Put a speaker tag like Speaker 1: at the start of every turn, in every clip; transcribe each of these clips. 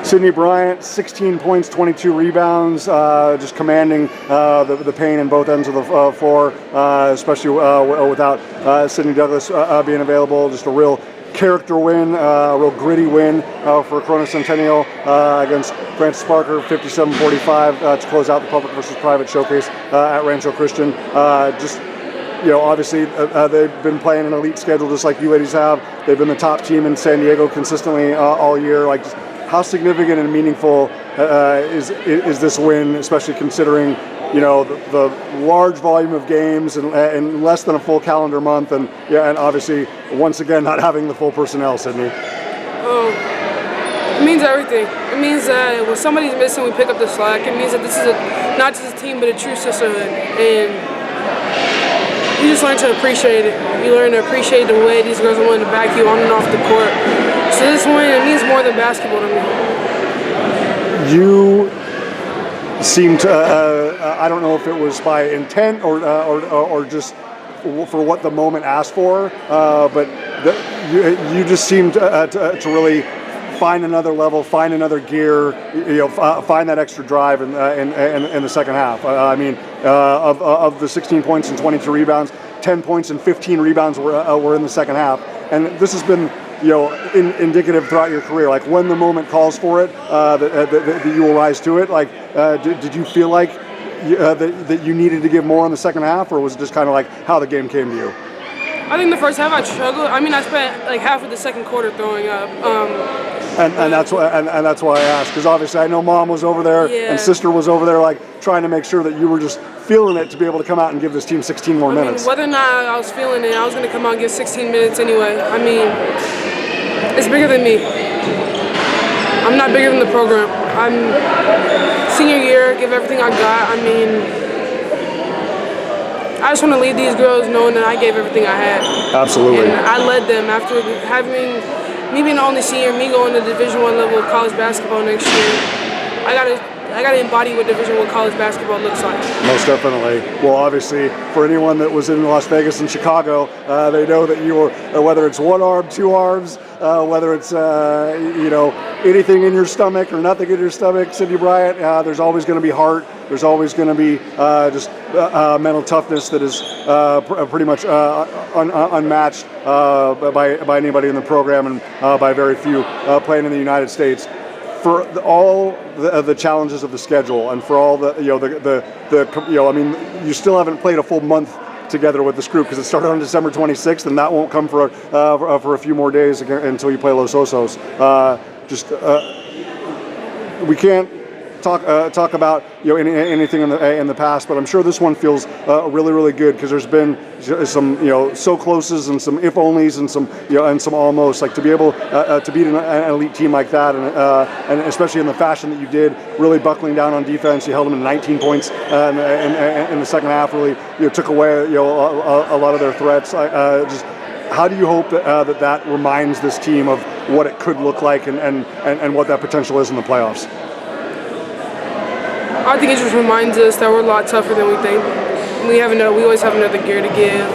Speaker 1: Cydnee Bryant, 16 points, 22 rebounds, just commanding the paint in both ends of the floor, especially without Sydney Douglas being available. Just a real character win, a real gritty win for Corona Centennial against Francis Parker, 57-45 to close out the public versus private showcase at Rancho Christian. Obviously they've been playing an elite schedule just like you ladies have. They've been the top team in San Diego consistently all year. Like, just how significant and meaningful is this win, especially considering the large volume of games and less than a full calendar month, and obviously once again not having the full personnel, Cydnee.
Speaker 2: It means everything. It means that when somebody's missing, we pick up the slack. It means that this is not just a team, but a true sisterhood, and you just learn to appreciate it. You learn to appreciate the way these girls are willing to back you on and off the court. So this win, it means more than basketball to me.
Speaker 1: You seem to, I don't know if it was by intent or just for what the moment asked for, but you just seemed to really find another level, find another gear, find that extra drive in the second half. Of the 16 points and 22 rebounds, 10 points and 15 rebounds were in the second half, and this has been indicative throughout your career. Like, when the moment calls for it, that you will rise to it. Like, did you feel like that you needed to give more in the second half, or was it just kind of like how the game came to you?
Speaker 2: I think the first half I struggled. I spent like half of the second quarter throwing up.
Speaker 1: And that's why I asked, because obviously I know Mom was over there and Sister was over there, like trying to make sure that you were just feeling it to be able to come out and give this team 16 more minutes.
Speaker 2: Whether or not I was feeling it, I was going to come out and give 16 minutes anyway. It's bigger than me. I'm not bigger than the program. I'm senior year, give everything I got. I just want to lead these girls knowing that I gave everything I had.
Speaker 1: Absolutely.
Speaker 2: And I led them after having me being the only senior, me going to Division I level of college basketball next year. I gotta embody what Division I college basketball looks like.
Speaker 1: Most definitely. Well, obviously, for anyone that was in Las Vegas and Chicago, they know that you were, whether it's one arm, two arms, whether it's anything in your stomach or nothing in your stomach, Cydnee Bryant, there's always going to be heart. There's always going to be just mental toughness that is pretty much unmatched by anybody in the program, and by very few playing in the United States. For all the challenges of the schedule, and for all you still haven't played a full month together with this group, because it started on December 26th, and that won't come for a few more days until you play Los Osos. We can't talk about anything in the past, but I'm sure this one feels really, really good, because there's been some so closes and some if onlys and some and some almost, like, to be able to beat an elite team like that, and especially in the fashion that you did, really buckling down on defense. You held them to 19 points in the second half. Really took away a lot of their threats. How do you hope that reminds this team of what it could look like and what that potential is in the playoffs?
Speaker 2: I think it just reminds us that we're a lot tougher than we think. We always have another gear to give,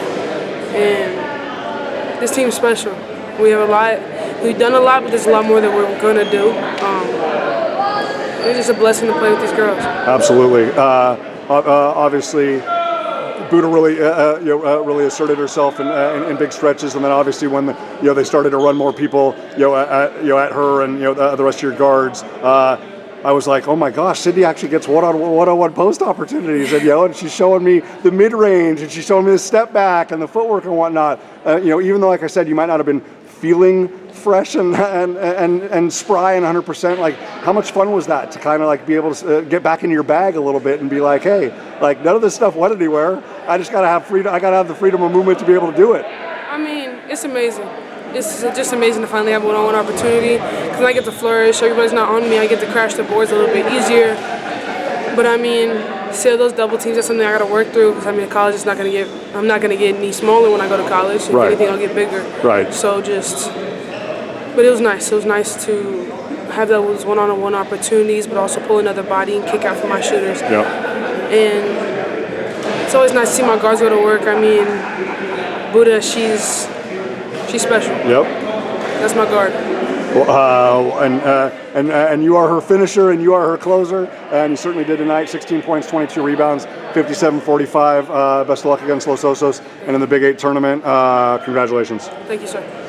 Speaker 2: and this team's special. We have a lot. We've done a lot, but there's a lot more that we're going to do. It's just a blessing to play with these girls.
Speaker 1: Absolutely. Obviously, Buddha really asserted herself in big stretches, and then obviously when they started to run more people at her and the rest of your guards. I was like, oh my gosh, Cydnee actually gets one-on-one post opportunities, and she's showing me the mid-range, and she's showing me the step back and the footwork and whatnot. Even though, like I said, you might not have been feeling fresh and spry and 100%. Like, how much fun was that to kind of like be able to get back into your bag a little bit and be like, hey, like, none of this stuff went anywhere. I just gotta have freedom. I gotta have the freedom of movement to be able to do it.
Speaker 2: It's amazing. It's just amazing to finally have a one-on-one opportunity, because I get to flourish. Everybody's not on me. I get to crash the boards a little bit easier. But still, those double teams, that's something I got to work through, because college is I'm not gonna get any smaller when I go to college. If anything, I'll get bigger.
Speaker 1: Right.
Speaker 2: So but it was nice. It was nice to have those one-on-one opportunities, but also pull another body and kick out for my shooters.
Speaker 1: Yep.
Speaker 2: And it's always nice to see my guards go to work. Buddha, she's special.
Speaker 1: Yep.
Speaker 2: That's my guard.
Speaker 1: And you are her finisher and you are her closer, and you certainly did tonight. 16 points, 22 rebounds, 57-45. Best of luck against Los Osos and in the Big 8 tournament. Congratulations.
Speaker 2: Thank you, sir.